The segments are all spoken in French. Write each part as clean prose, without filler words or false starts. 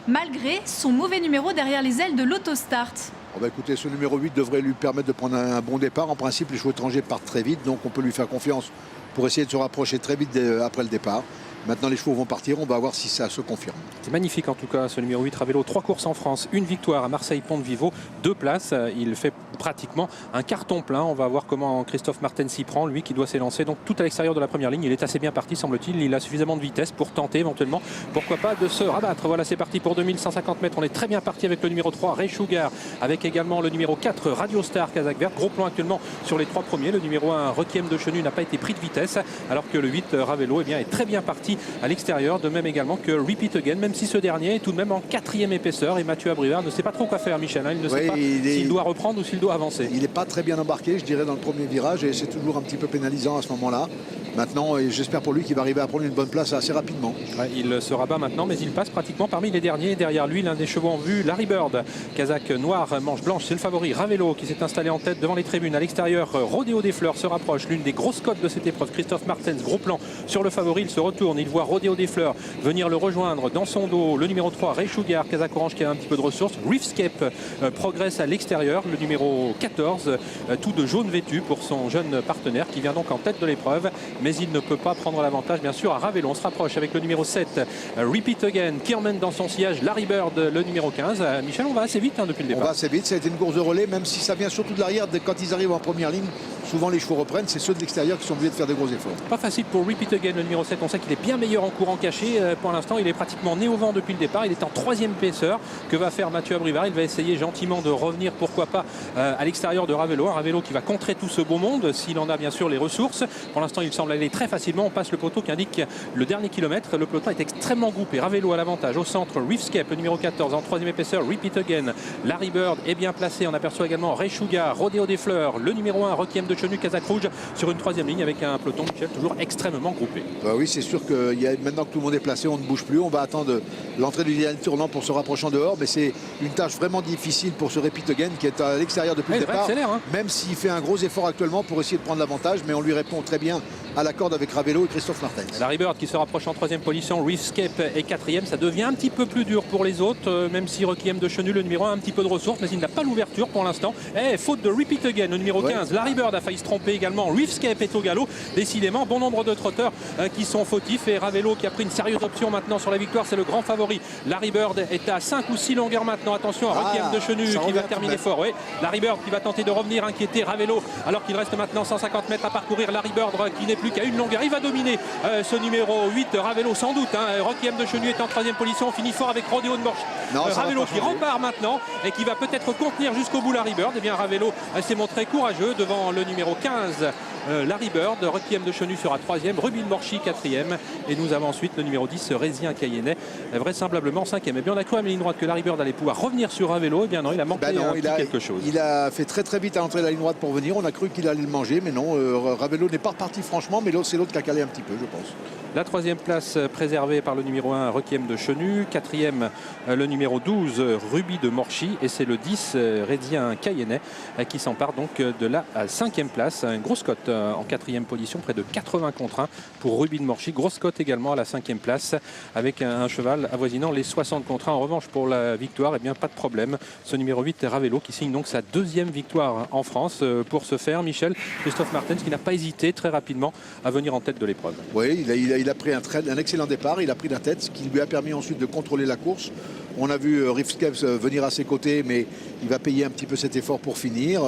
malgré son mauvais numéro derrière les ailes de l'autostart. Écoutez, ce numéro 8 devrait lui permettre de prendre un bon départ. En principe, les chevaux étrangers partent très vite, donc on peut lui faire confiance pour essayer de se rapprocher très vite après le départ. Maintenant, les chevaux vont partir, on va voir si ça se confirme. C'est magnifique en tout cas, ce numéro 8 Ravelo. 3 courses en France, une victoire à Marseille-Pont-de-Vivo, 2 places. Il fait pratiquement un carton plein. On va voir comment Christophe Martin s'y prend, lui qui doit s'élancer donc tout à l'extérieur de la première ligne. Il est assez bien parti, semble-t-il. Il a suffisamment de vitesse pour tenter éventuellement, pourquoi pas, de se rabattre. Voilà, c'est parti pour 2150 mètres. On est très bien parti avec le numéro 3, Ray Sugar, avec également le numéro 4, Radio Star, Kazakh Vert. Gros plan actuellement sur les 3 premiers. Le numéro 1, Requiem de Chenu, n'a pas été pris de vitesse, alors que le 8, Ravelo, est très bien parti à l'extérieur. De même également que Repeat Again, même si ce dernier est tout de même en 4e épaisseur. Et Mathieu Abrivard ne sait pas trop quoi faire, Michel. Il ne sait pas s'il doit reprendre ou s'il doit avancer. Il n'est pas très bien embarqué, je dirais, dans le premier virage, et c'est toujours un petit peu pénalisant à ce moment-là. Maintenant, j'espère pour lui qu'il va arriver à prendre une bonne place assez rapidement. Ouais, il se rabat maintenant, mais il passe pratiquement parmi les derniers. Derrière lui, l'un des chevaux en vue, Larry Bird, Kazakh noir, manche blanche, c'est le favori. Ravelo qui s'est installé en tête devant les tribunes. À l'extérieur, Rodéo des Fleurs se rapproche, l'une des grosses cotes de cette épreuve. Christophe Martens, gros plan sur le favori, il se retourne, il voit Rodéo des Fleurs venir le rejoindre dans son dos. Le numéro 3, Ray Sugar, Kazakh Orange qui a un petit peu de ressources. Reefscape progresse à l'extérieur, le numéro 14, tout de jaune vêtu pour son jeune partenaire qui vient donc en tête de l'épreuve, mais il ne peut pas prendre l'avantage bien sûr à Ravelo. On se rapproche avec le numéro 7, Repeat Again, qui emmène dans son sillage Larry Bird, le numéro 15. Michel, on va assez vite depuis le départ. On va assez vite, ça a été une course de relais, même si ça vient surtout de l'arrière. Quand ils arrivent en première ligne, souvent les chevaux reprennent, c'est ceux de l'extérieur qui sont obligés de faire de gros efforts. Pas facile pour Repeat Again, le numéro 7. On sait qu'il est bien meilleur en courant caché. Pour l'instant, il est pratiquement né au vent depuis le départ. Il est en 3e épaisseur. Que va faire Mathieu Abrivard? Il va essayer gentiment de revenir, pourquoi pas, à l'extérieur de Ravelo. Un Ravelo qui va contrer tout ce beau monde, s'il en a bien sûr les ressources. Pour l'instant, il semble aller très facilement. On passe le poteau qui indique le dernier kilomètre. Le peloton est extrêmement groupé. Ravelo à l'avantage. Au centre, Reefscape, le numéro 14, en 3e épaisseur. Repeat Again. Larry Bird est bien placé. On aperçoit également Ray Sugar, Rodéo des Fleurs, le numéro 1, Requiem de Chenu, Kazakh Rouge, sur une 3e ligne avec un peloton, Michel, toujours extrêmement groupé. Oui, c'est sûr que maintenant que tout le monde est placé, on ne bouge plus. On va attendre l'entrée du dernier tournant pour se rapprocher en dehors. Mais c'est une tâche vraiment difficile pour ce Repeat Again qui est à l'extérieur depuis le départ. Même s'il fait un gros effort actuellement pour essayer de prendre l'avantage, mais on lui répond très bien à la corde avec Ravelo et Christophe Martens. Larry Bird qui se rapproche en 3e position, Reefscape est 4e. Ça devient un petit peu plus dur pour les autres, même si Requiem de Chenu, le numéro 1, a un petit peu de ressources, mais il n'a pas l'ouverture pour l'instant. Faute de Repeat Again, le numéro 15. Larry Bird a failli se tromper également. Reefscape est au galop. Décidément, bon nombre de trotteurs qui sont fautifs. Et Ravelo qui a pris une sérieuse option maintenant sur la victoire, c'est le grand favori. Larry Bird est à 5 ou 6 longueurs maintenant. Attention à Requiem de Chenu qui va terminer fort. Oui. Larry Bird qui va tenter de revenir inquiéter Ravelo alors qu'il reste maintenant 150 mètres à parcourir. Larry Bird qui n'est plus qu'à une longueur. Il va dominer ce numéro 8, Ravelo sans doute. Requiem de Chenu est en 3e position. On finit fort avec Rodéo de Morche. Ravelo qui repart maintenant et qui va peut-être contenir jusqu'au bout Larry Bird. Et bien Ravelo s'est montré courageux devant le numéro 15. Larry Bird, Requiem de Chenu sera 3e, Rubin Morchi 4e et nous avons ensuite le numéro 10, Rézien Cayennais, vraisemblablement 5e. Et bien on a cru à la ligne droite que Larry Bird allait pouvoir revenir sur Ravelo. Et bien non, il a manqué quelque chose. Il a fait très vite à l'entrée de la ligne droite pour venir. On a cru qu'il allait le manger, mais non, Ravelo n'est pas reparti franchement, mais c'est l'autre qui a calé un petit peu, je pense. La 3e place préservée par le numéro 1, Requiem de Chenu. 4e, le numéro 12, Ruby de Morchi. Et c'est le 10, Rézien Cayennais, qui s'empare donc de la 5e place. Une grosse cote en 4e position, près de 80 contre 1 pour Ruby de Morchi. Grosse cote également à la 5e place, avec un cheval avoisinant les 60 contre 1. En revanche, pour la victoire, eh bien, pas de problème. Ce numéro 8, Ravelo, qui signe donc sa 2e victoire en France. Pour ce faire, Michel, Christophe Martens, qui n'a pas hésité très rapidement à venir en tête de l'épreuve. Oui, il a pris un excellent départ, il a pris la tête, ce qui lui a permis ensuite de contrôler la course. On a vu Reefscape venir à ses côtés, mais il va payer un petit peu cet effort pour finir.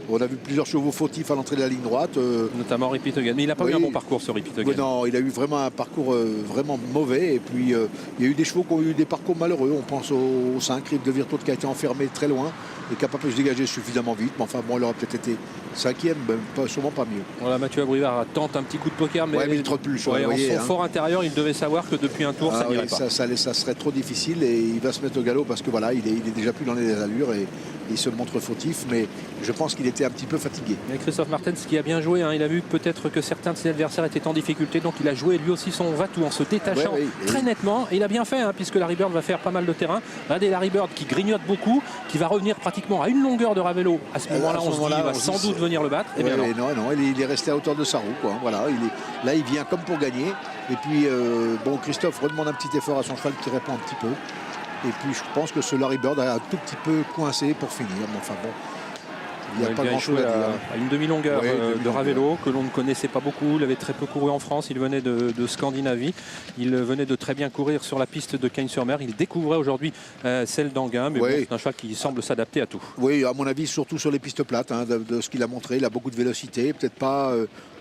On a vu plusieurs chevaux fautifs à l'entrée de la ligne droite. Notamment Repeat Again. Mais il n'a pas eu un bon parcours ce Repeat Again. Non, il a eu vraiment un parcours vraiment mauvais. Et puis, il y a eu des chevaux qui ont eu des parcours malheureux. On pense au 5, Rive de Virto qui a été enfermé très loin et qui n'a pas pu se dégager suffisamment vite. Mais enfin, bon, il aurait peut-être été 5e, sûrement pas mieux. Voilà, Mathieu Abrivard tente un petit coup de poker, mais il ne trotte plus le choix. En son fort intérieur, il devait savoir que depuis un tour, ça n'irait pas. Ça serait trop difficile et il va se mettre au galop parce que voilà, il est déjà plus dans les allures et il se montre fautif, mais je pense qu'il était un petit peu fatigué. Et Christophe Martens qui a bien joué, il a vu peut-être que certains de ses adversaires étaient en difficulté, donc il a joué lui aussi son va-tout en se détachant très nettement, et il a bien fait puisque Larry Bird va faire pas mal de terrain. Regardez Larry Bird qui grignote beaucoup, qui va revenir pratiquement à une longueur de Ravelo. À ce moment-là, on se dit qu'il va sans doute venir le battre. Et bien non, il est resté à hauteur de sa roue, quoi. Voilà, là il vient comme pour gagner. Et puis Christophe redemande un petit effort à son cheval qui répond un petit peu. Et puis je pense que ce Larry Bird a un tout petit peu coincé pour finir. Mais enfin bon, il n'y a pas grand-chose à dire. À une demi-longueur de Ravelo, que l'on ne connaissait pas beaucoup. Il avait très peu couru en France. Il venait de Scandinavie. Il venait de très bien courir sur la piste de Cagnes-sur-Mer. Il découvrait aujourd'hui celle d'Anguin. Mais bon, c'est un cheval qui semble s'adapter à tout. Oui, à mon avis, surtout sur les pistes plates, hein, de ce qu'il a montré. Il a beaucoup de vélocité. Peut-être pas...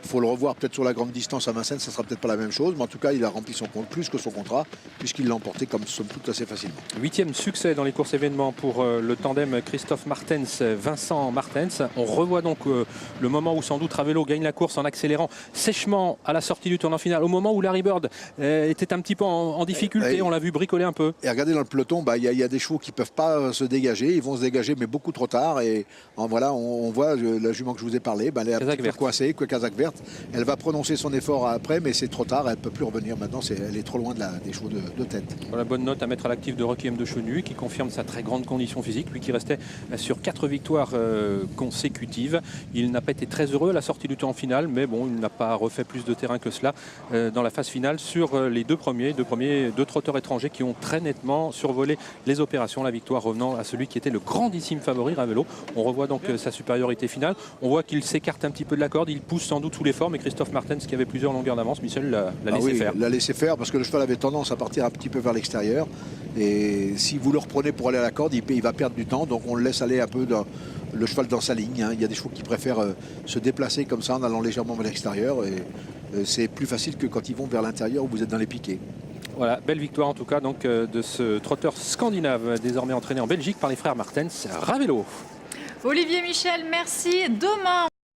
Il faut le revoir peut-être sur la grande distance à Vincennes, ça sera peut-être pas la même chose, mais en tout cas il a rempli son compte plus que son contrat, puisqu'il l'a emporté comme somme toute assez facilement. 8e succès dans les courses événements pour le tandem Christophe Martens, Vincent Martens. On revoit donc le moment où sans doute Ravelo gagne la course en accélérant sèchement à la sortie du tournant final, au moment où Larry Bird était un petit peu en difficulté. On l'a vu bricoler un peu. Et regardez dans le peloton, il y a des chevaux qui ne peuvent pas se dégager, ils vont se dégager mais beaucoup trop tard, et voilà, on voit la jument que je vous ai parlé, elle est un petit peu coincée, Kazakh verte. Elle va prononcer son effort après, mais c'est trop tard, elle ne peut plus revenir maintenant, elle est trop loin des chevaux de tête. Voilà, bonne note à mettre à l'actif de Requiem de Chenu, qui confirme sa très grande condition physique, lui qui restait sur 4 victoires consécutives. Il n'a pas été très heureux à la sortie du temps final, mais bon, il n'a pas refait plus de terrain que cela dans la phase finale sur les deux trotteurs étrangers qui ont très nettement survolé les opérations, la victoire revenant à celui qui était le grandissime favori, Ravelo. On revoit donc sa supériorité finale, on voit qu'il s'écarte un petit peu de la corde, il pousse sans doute sous l'effort, mais Christophe Martens, qui avait plusieurs longueurs d'avance, Michel l'a laissé faire. Il l'a laissé faire parce que le cheval avait tendance à partir un petit peu vers l'extérieur, et si vous le reprenez pour aller à la corde, il va perdre du temps, donc on le laisse aller un peu le cheval dans sa ligne, hein. Il y a des chevaux qui préfèrent se déplacer comme ça en allant légèrement vers l'extérieur, et c'est plus facile que quand ils vont vers l'intérieur où vous êtes dans les piquets. Voilà, belle victoire en tout cas donc, de ce trotteur scandinave, désormais entraîné en Belgique par les frères Martens, Ravelo. Olivier Michel, merci. Demain,